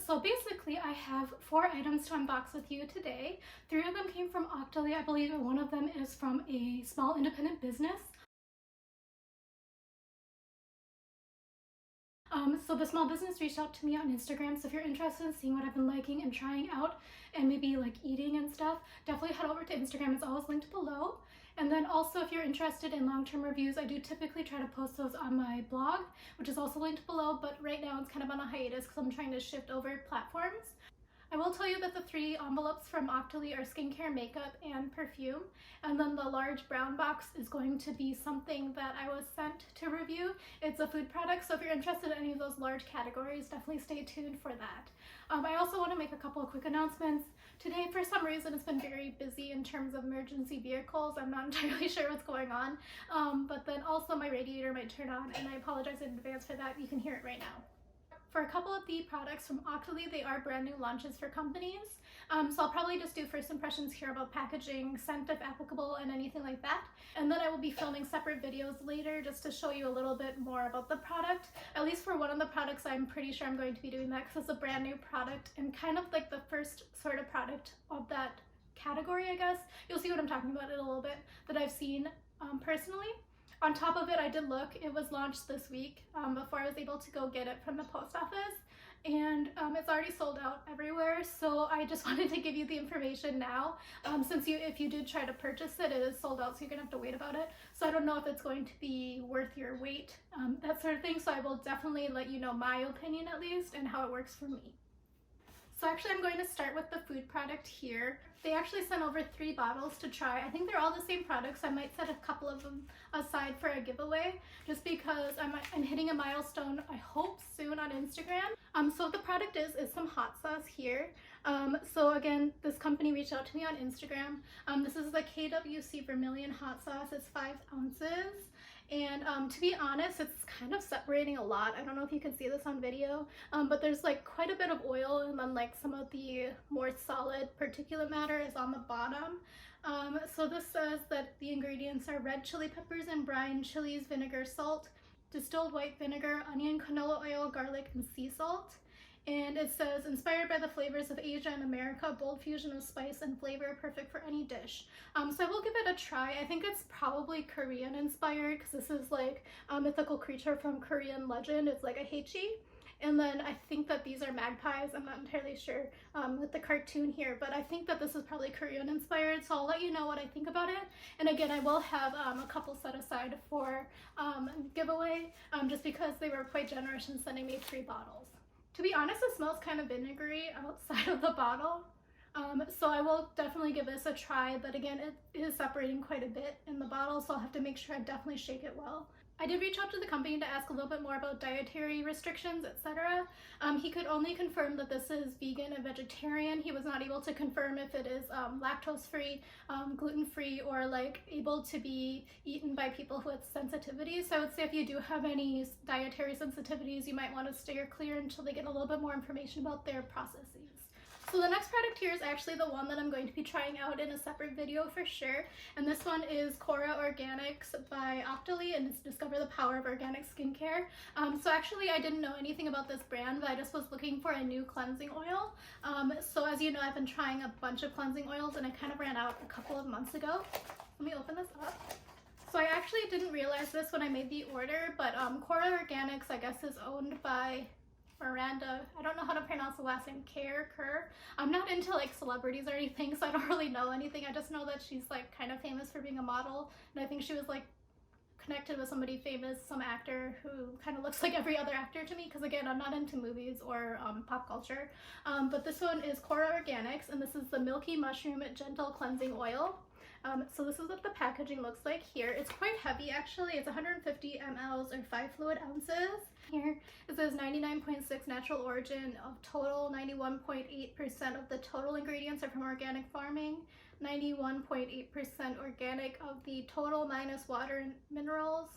So basically I have 4 items to unbox with you today. 3 of them came from Octoly, I believe, and 1 of them is from a small independent business. So the small business reached out to me on Instagram, so if you're interested in seeing what I've been liking and trying out and maybe like eating and stuff, definitely head over to Instagram. It's always linked below. And then also if you're interested in long-term reviews, I do typically try to post those on my blog, which is also linked below, but right now it's kind of on a hiatus because I'm trying to shift over platforms. I will tell you that the 3 envelopes from Octoly are skincare, makeup, and perfume. And then the large brown box is going to be something that I was sent to review. It's a food product, so if you're interested in any of those large categories, definitely stay tuned for that. I also want to make a couple of quick announcements. Today, for some reason, it's been very busy in terms of emergency vehicles. I'm not entirely sure what's going on. But then also my radiator might turn on, and I apologize in advance for that. You can hear it right now. For a couple of the products from Octoly, they are brand new launches for companies. So I'll probably just do first impressions here about packaging, scent if applicable, and anything like that. And then I will be filming separate videos later just to show you a little bit more about the product. At least for one of the products, I'm pretty sure I'm going to be doing that because it's a brand new product and kind of like the first sort of product of that category, I guess. You'll see what I'm talking about in a little bit that I've seen personally. On top of it, I did look, it was launched this week before I was able to go get it from the post office, and it's already sold out everywhere, so I just wanted to give you the information now. Since if you did try to purchase it, it is sold out, so you're gonna have to wait about it. So I don't know if it's going to be worth your wait, that sort of thing, so I will definitely let you know my opinion at least and how it works for me. So actually I'm going to start with the food product here. They actually sent over 3 bottles to try. I think they're all the same products. I might set a couple of them aside for a giveaway just because I'm hitting a milestone, I hope, soon on Instagram. So what the product is some hot sauce here. So again, this company reached out to me on Instagram. This is the KWC Vermilion hot sauce. It's 5 ounces. And to be honest, it's kind of separating a lot. I don't know if you can see this on video, but there's like quite a bit of oil, and then like some of the more solid particulate matter is on the bottom. So this says that the ingredients are red chili peppers and brine, chilies, vinegar, salt, distilled white vinegar, onion, canola oil, garlic, and sea salt. And it says, inspired by the flavors of Asia and America, bold fusion of spice and flavor, perfect for any dish. So I will give it a try. I think it's probably Korean inspired because this is like a mythical creature from Korean legend. It's like a heichi. And then I think that these are magpies. I'm not entirely sure with the cartoon here, but I think that this is probably Korean inspired. So I'll let you know what I think about it. And again, I will have a couple set aside for giveaway just because they were quite generous in sending me 3 bottles. To be honest, it smells kind of vinegary outside of the bottle. So I will definitely give this a try, but again, it is separating quite a bit in the bottle, so I'll have to make sure I definitely shake it well. I did reach out to the company to ask a little bit more about dietary restrictions, etc. He could only confirm that this is vegan and vegetarian. He was not able to confirm if it is lactose-free, gluten-free, or like able to be eaten by people who have sensitivities. So I would say if you do have any dietary sensitivities, you might want to steer clear until they get a little bit more information about their processes. So the next product here is actually the one that I'm going to be trying out in a separate video for sure. And this one is KORA Organics by Octoly, and it's Discover the Power of Organic Skincare. So actually I didn't know anything about this brand, but I just was looking for a new cleansing oil. So as you know, I've been trying a bunch of cleansing oils and I kind of ran out a couple of months ago. Let me open this up. So I actually didn't realize this when I made the order, but KORA Organics, I guess, is owned by Miranda. I don't know how to pronounce the last name. Kerr. I'm not into like celebrities or anything, so I don't really know anything. I just know that she's like kind of famous for being a model, and I think she was like connected with somebody famous, some actor who kind of looks like every other actor to me, because again, I'm not into movies or pop culture. But this one is KORA Organics, and this is the Milky Mushroom Gentle Cleansing Oil. So this is what the packaging looks like here. It's quite heavy actually. It's 150 mLs or 5 fluid ounces. Here it says 99.6 natural origin of total, 91.8% of the total ingredients are from organic farming, 91.8% organic of the total minus water and minerals.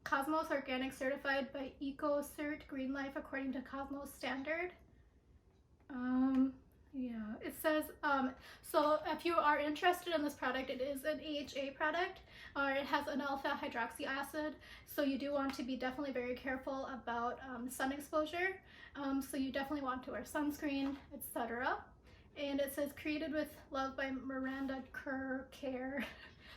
Cosmos Organic certified by EcoCert Green Life according to Cosmos standard. Yeah, it says, so if you are interested in this product, it is an AHA product, or it has an alpha hydroxy acid, so you do want to be definitely very careful about sun exposure. So you definitely want to wear sunscreen, etc. And it says created with love by Miranda Kerr.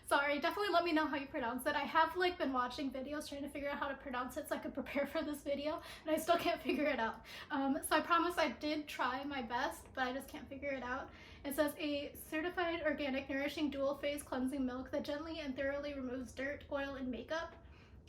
Sorry, definitely let me know how you pronounce it. I have like been watching videos trying to figure out how to pronounce it so I could prepare for this video, and I still can't figure it out. So I promise I did try my best, but I just can't figure it out. It says a certified organic nourishing dual phase cleansing milk that gently and thoroughly removes dirt, oil, and makeup.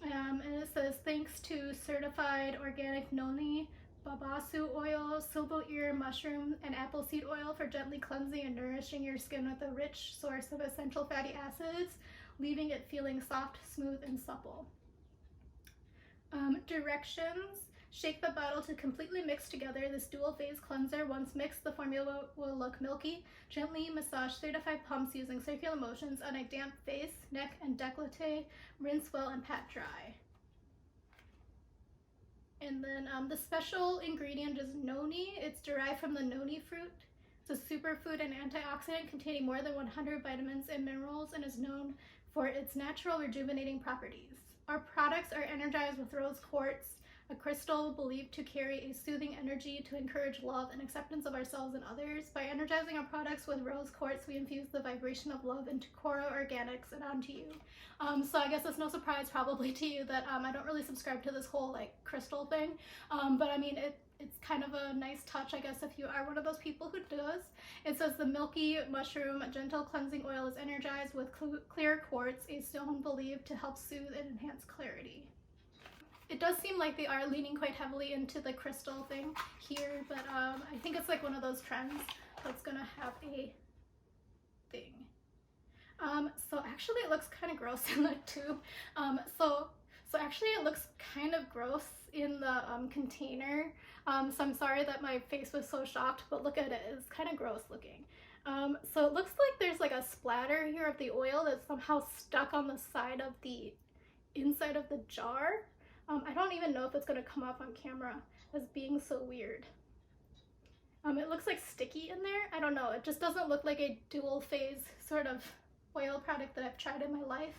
And it says thanks to certified organic noni, babasu oil, silver ear mushroom, and apple seed oil for gently cleansing and nourishing your skin with a rich source of essential fatty acids, leaving it feeling soft, smooth, and supple. Directions. Shake the bottle to completely mix together this dual phase cleanser. Once mixed, the formula will look milky. Gently massage 3 to 5 pumps using circular motions on a damp face, neck, and décolleté. Rinse well and pat dry. And then the special ingredient is noni. It's derived from the noni fruit. It's a superfood and antioxidant containing more than 100 vitamins and minerals and is known for its natural rejuvenating properties. Our products are energized with rose quartz, a crystal believed to carry a soothing energy to encourage love and acceptance of ourselves and others. By energizing our products with rose quartz, we infuse the vibration of love into KORA Organics and onto you. So I guess it's no surprise probably to you that I don't really subscribe to this whole like crystal thing, but I mean it's kind of a nice touch, I guess, if you are one of those people who does. It says the Milky mushroom gentle cleansing oil is energized with clear quartz, a stone believed to help soothe and enhance clarity. It does seem like they are leaning quite heavily into the crystal thing here, but I think it's like one of those trends that's gonna have a thing. So actually it looks kind of gross in the tube. So actually it looks kind of gross in the container. So I'm sorry that my face was so shocked, but look at it, it's kind of gross looking. So it looks like there's like a splatter here of the oil that's somehow stuck on the side of the inside of the jar. I don't even know if it's going to come off on camera as being so weird. It looks like sticky in there. I don't know. It just doesn't look like a dual phase sort of oil product that I've tried in my life.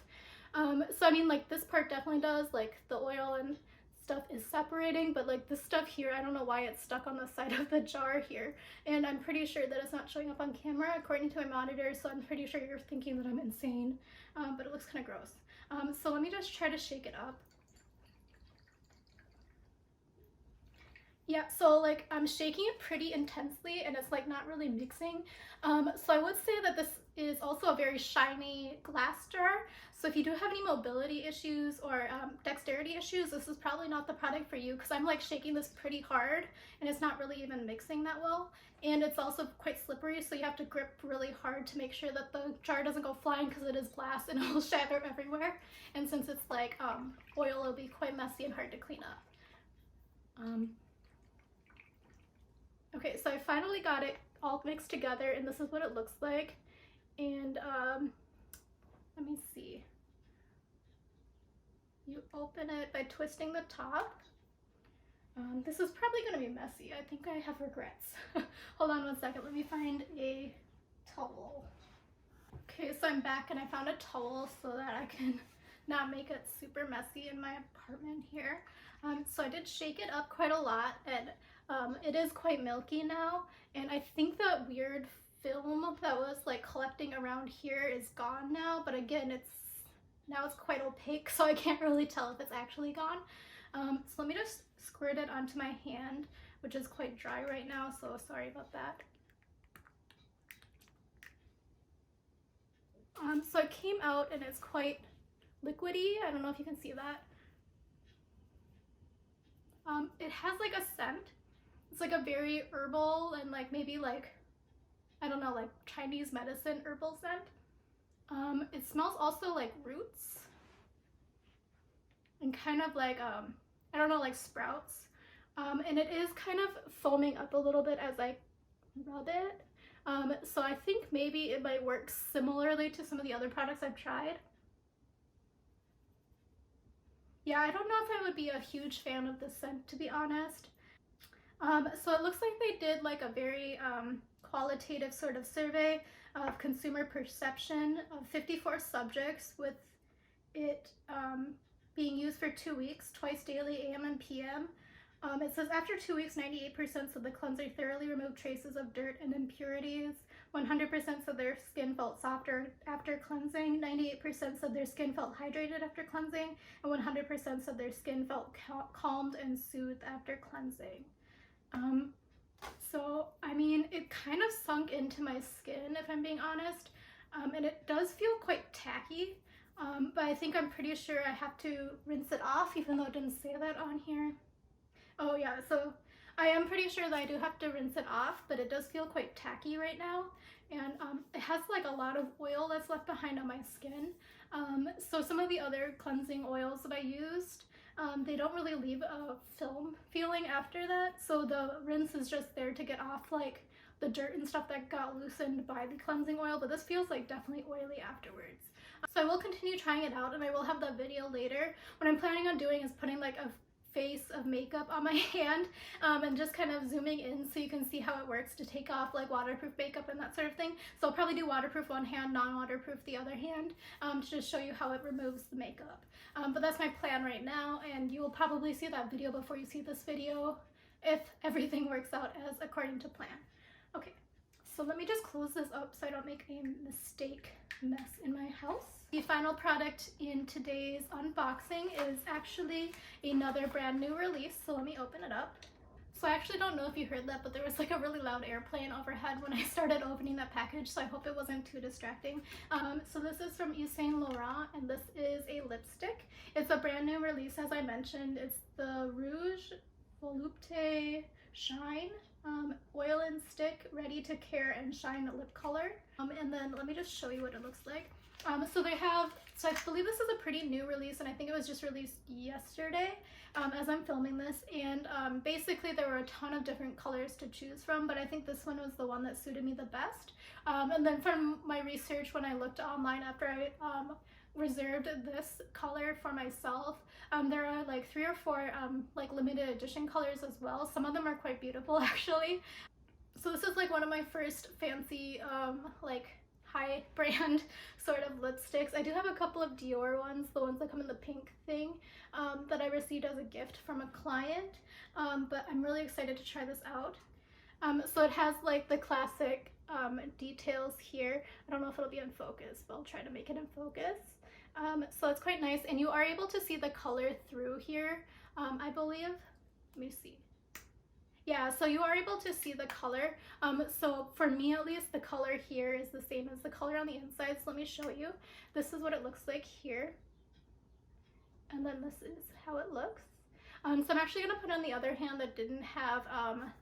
So I mean, like this part definitely does, like the oil and stuff is separating, but like this stuff here, I don't know why it's stuck on the side of the jar here. And I'm pretty sure that it's not showing up on camera according to my monitor, so I'm pretty sure you're thinking that I'm insane, but it looks kind of gross. So let me just try to shake it up. Yeah, so like I'm shaking it pretty intensely and it's like not really mixing. So I would say that this is also a very shiny glass jar. So if you do have any mobility issues or dexterity issues, this is probably not the product for you, because I'm like shaking this pretty hard and it's not really even mixing that well. And it's also quite slippery, so you have to grip really hard to make sure that the jar doesn't go flying, because it is glass and it will shatter everywhere. And since it's like oil, it'll be quite messy and hard to clean up. Okay, so I finally got it all mixed together and this is what it looks like. And let me see. You open it by twisting the top. This is probably going to be messy. I think I have regrets. Hold on one second. Let me find a towel. Okay, so I'm back and I found a towel so that I can not make it super messy in my apartment here. So I did shake it up quite a lot, and it is quite milky now, and I think that weird film that was like collecting around here is gone now, but again, it's quite opaque, so I can't really tell if it's actually gone. So let me just squirt it onto my hand, which is quite dry right now, so sorry about that. So it came out and it's quite liquidy. I don't know if you can see that. It has like a scent. It's like a very herbal and like maybe like, I don't know, like Chinese medicine herbal scent. It smells also like roots and kind of like, I don't know, like sprouts. And it is kind of foaming up a little bit as I rub it. So I think maybe it might work similarly to some of the other products I've tried. Yeah, I don't know if I would be a huge fan of this scent, to be honest. So it looks like they did like a very qualitative sort of survey of consumer perception of 54 subjects, with it being used for 2 weeks, twice daily, AM and PM. It says after 2 weeks, 98% said the cleanser thoroughly removed traces of dirt and impurities. 100% said their skin felt softer after cleansing. 98% said their skin felt hydrated after cleansing. And 100% said their skin felt calmed and soothed after cleansing. So, I mean, it kind of sunk into my skin, if I'm being honest. And it does feel quite tacky. But I think I'm pretty sure I have to rinse it off, even though it didn't say that on here. Oh yeah, so I am pretty sure that I do have to rinse it off, but it does feel quite tacky right now. And it has like a lot of oil that's left behind on my skin. So some of the other cleansing oils that I used, they don't really leave a film feeling after that. So the rinse is just there to get off like the dirt and stuff that got loosened by the cleansing oil, but this feels like definitely oily afterwards. So I will continue trying it out, and I will have that video later. What I'm planning on doing is putting like a face of makeup on my hand and just kind of zooming in so you can see how it works to take off like waterproof makeup and that sort of thing. So I'll probably do waterproof one hand, non-waterproof the other hand, to just show you how it removes the makeup. But that's my plan right now, and you will probably see that video before you see this video if everything works out as according to plan. Okay, so let me just close this up so I don't make a mess in my house. The final product in today's unboxing is actually another brand new release, so let me open it up. So I actually don't know if you heard that, but there was like a really loud airplane overhead when I started opening that package, so I hope it wasn't too distracting. So this is from Yves Saint Laurent, and this is a lipstick. It's a brand new release, as I mentioned. It's the Rouge Volupté Shine Oil and Stick Ready to Care and Shine lip color. And then let me just show you what it looks like. So I believe this is a pretty new release, and I think it was just released yesterday as I'm filming this, and basically there were a ton of different colors to choose from, but I think this one was the one that suited me the best. And then from my research, when I looked online after I reserved this color for myself, there are like 3 or 4 like limited edition colors as well. Some of them are quite beautiful actually. So this is like one of my first fancy like high brand sort of lipsticks. I do have a couple of Dior ones, the ones that come in the pink thing, that I received as a gift from a client, but I'm really excited to try this out. So it has like the classic details here. I don't know if it'll be in focus, but I'll try to make it in focus. So it's quite nice, and you are able to see the color through here, I believe. Let me see. Yeah, so you are able to see the color. So for me at least, the color here is the same as the color on the inside. So let me show you. This is what it looks like here. And then this is how it looks. So I'm actually going to put on the other hand that didn't have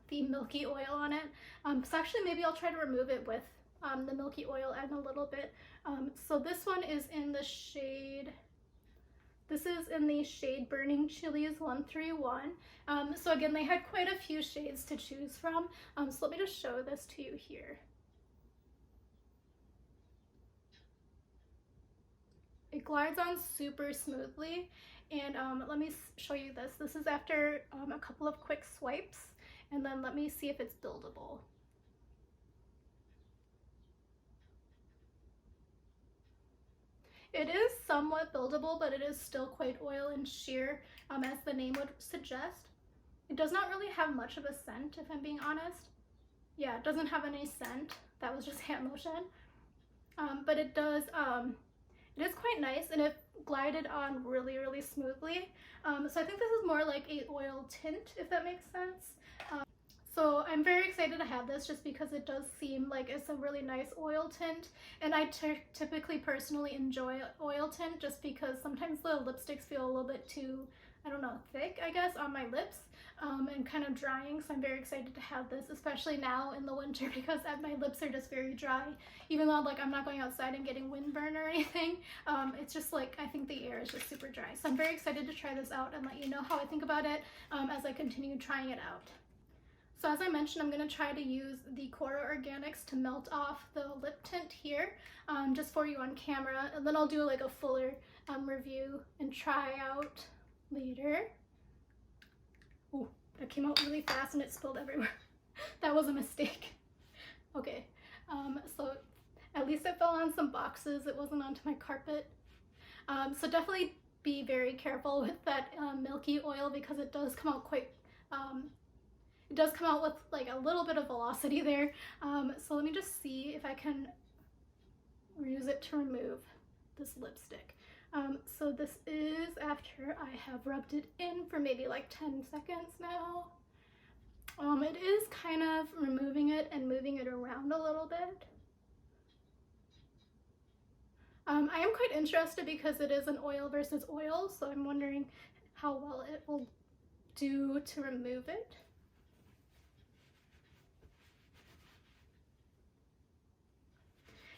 the Milky oil on it. So actually maybe I'll try to remove it with the Milky oil and a little bit. So this one is in the shade... This is in the shade Burning Chilies 131. So again, they had quite a few shades to choose from. So let me just show this to you here. It glides on super smoothly, and let me show you this. This is after a couple of quick swipes, and then let me see if it's buildable. It is somewhat buildable, but it is still quite oil and sheer, as the name would suggest. It does not really have much of a scent, if I'm being honest. Yeah, it doesn't have any scent. That was just hand motion. But it does, it is quite nice, and it glided on really, really smoothly. So I think this is more like a oil tint, if that makes sense. So I'm very excited to have this just because it does seem like it's a really nice oil tint, and I typically personally enjoy oil tint just because sometimes the lipsticks feel a little bit too, I don't know, thick, I guess, on my lips, and kind of drying. So I'm very excited to have this, especially now in the winter, because my lips are just very dry. Even though like I'm not going outside and getting windburn or anything, it's just like I think the air is just super dry. So I'm very excited to try this out and let you know how I think about it as I continue trying it out. So as I mentioned, I'm going to try to use the KORA Organics to melt off the lip tint here, just for you on camera, and then I'll do like a fuller review and try out later. Oh, that came out really fast and it spilled everywhere. That was a mistake. Okay, so at least it fell on some boxes. It wasn't onto my carpet. So definitely be very careful with that Milky oil because it does come out quite, it does come out with like a little bit of velocity there. So let me just see if I can use it to remove this lipstick. So this is after I have rubbed it in for maybe like 10 seconds now. It is kind of removing it and moving it around a little bit. I am quite interested because it is an oil versus oil, so I'm wondering how well it will do to remove it.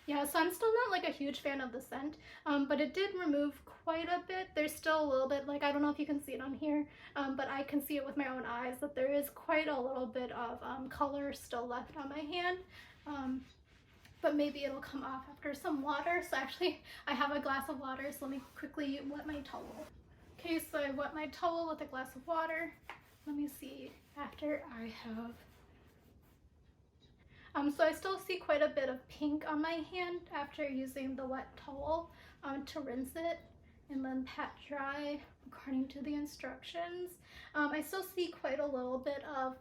Yeah, so I'm still not like a huge fan of the scent, but it did remove quite a bit. There's still a little bit, like I don't know if you can see it on here, but I can see it with my own eyes that there is quite a little bit of color still left on my hand. But maybe it'll come off after some water. So actually I have a glass of water, so let me quickly wet my towel. Okay, so I wet my towel with a glass of water. Let me see after I have so I still see quite a bit of pink on my hand after using the wet towel to rinse it and then pat dry according to the instructions. I still see quite a little bit of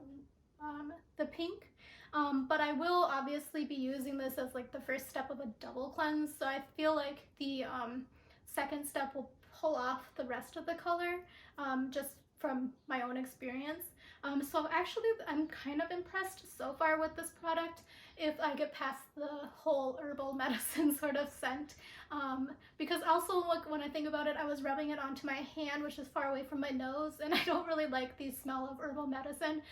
the pink, but I will obviously be using this as like the first step of a double cleanse, so I feel like the second step will pull off the rest of the color just from my own experience. So actually I'm kind of impressed so far with this product if I get past the whole herbal medicine sort of scent, because also look, when I think about it, I was rubbing it onto my hand, which is far away from my nose, and I don't really like the smell of herbal medicine,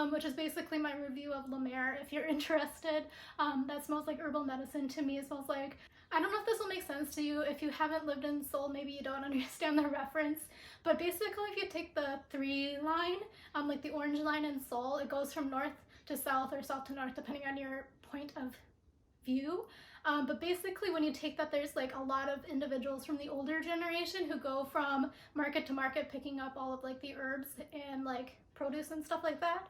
which is basically my review of La Mer if you're interested. That smells like herbal medicine to me. It smells like, I don't know if this will make sense to you. If you haven't lived in Seoul, maybe you don't understand the reference, but basically if you take the 3 line, like the orange line in Seoul, it goes from north to south or south to north depending on your point of view. But basically when you take that, there's like a lot of individuals from the older generation who go from market to market picking up all of like the herbs and like produce and stuff like that.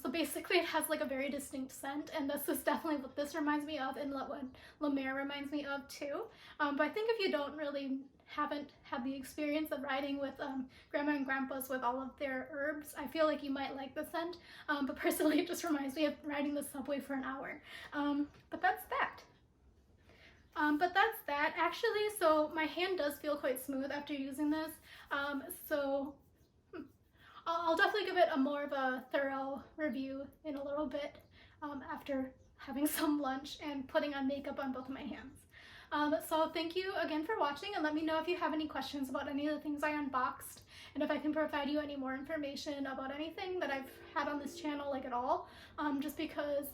So basically it has like a very distinct scent, and this is definitely what this reminds me of and what La Mer reminds me of too. But I think if you haven't had the experience of riding with grandma and grandpas with all of their herbs, I feel like you might like the scent. But personally it just reminds me of riding the subway for an hour. But that's that. Actually, so my hand does feel quite smooth after using this. So I'll definitely give it a more of a thorough review in a little bit after having some lunch and putting on makeup on both of my hands. So thank you again for watching, and let me know if you have any questions about any of the things I unboxed, and if I can provide you any more information about anything that I've had on this channel, like at all, just because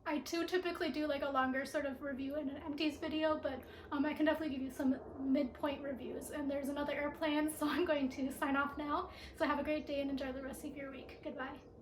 I do typically do like a longer sort of review in an empties video, but I can definitely give you some midpoint reviews. And there's another airplane, so I'm going to sign off now. So have a great day and enjoy the rest of your week. Goodbye.